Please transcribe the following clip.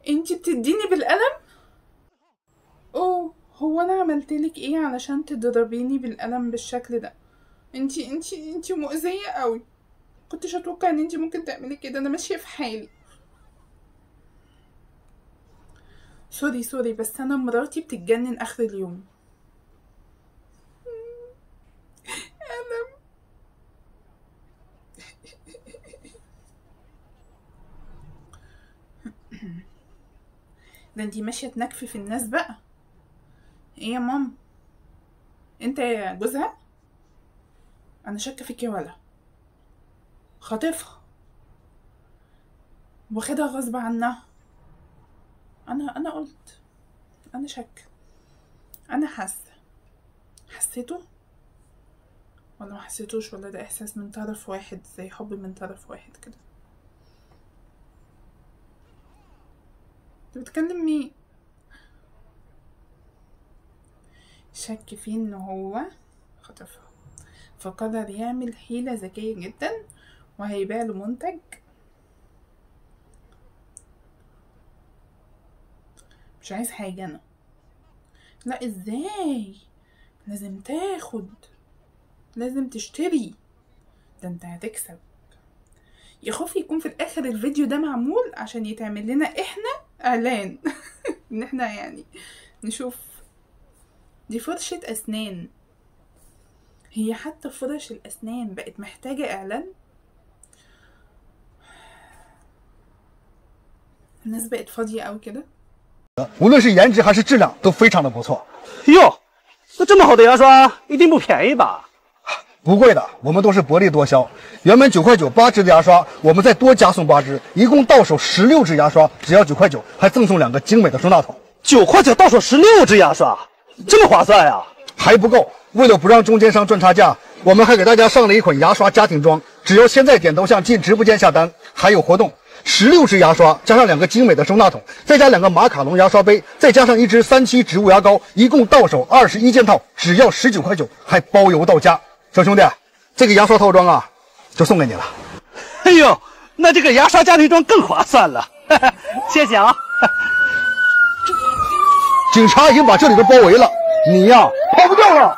انتي بتديني بالقلم؟ اوه، هو انا عملتلك ايه علشان تضربيني بالقلم بالشكل ده؟ انتي مؤذية قوي. كنتش اتوقع ان انتي ممكن تعملي كده، انا ماشية في حالي. سوري بس انا مراتي بتتجنن اخر اليوم. ده انتي ماشية تنكفي في الناس بقى. ايه يا ماما؟ انت يا جوزها؟ انا شاكة فيك يا ولا خاطفها واخدها غصب عنها. انا قلت انا شاكة. انا حسيته ولا ما حسيتوش، ولا ده احساس من طرف واحد زي حب من طرف واحد كده؟ انت بتكلم مين؟ شك فيه ان هو خطفها، فقرر يعمل حيلة ذكية جدا وهيبيع له منتج. مش عايز حاجة انا. لا ازاي؟ لازم تاخد، لازم تشتري، ده انت هتكسب. يا خوفي يكون في الاخر الفيديو ده معمول عشان يتعمل لنا احنا اعلان ان احنا يعني نشوف. دي فرشة اسنان، هي حتى فرش الاسنان بقت محتاجة اعلان؟ الناس بقت فاضية اوي كده.无论是颜值还是质量都非常的不错。哟，那这么好的牙刷一定不便宜吧？不贵的，我们都是薄利多销。原本9块98支的牙刷，我们再多加送8支，一共到手16支牙刷，只要9块9，还赠送2个精美的收纳桶。9块9到手16支牙刷，这么划算呀！还不够，为了不让中间商赚差价，我们还给大家上了一款牙刷家庭装，只要现在点头像进直播间下单，还有活动。16支牙刷加上2个精美的收纳桶，再加2个马卡龙牙刷杯，再加上1支3期植物牙膏，一共到手21件套，只要19块9，还包邮到家。小兄弟，这个牙刷套装啊，就送给你了。哎呦，那这个牙刷家庭装更划算了，谢谢啊！警察已经把这里都包围了，你呀跑不掉了。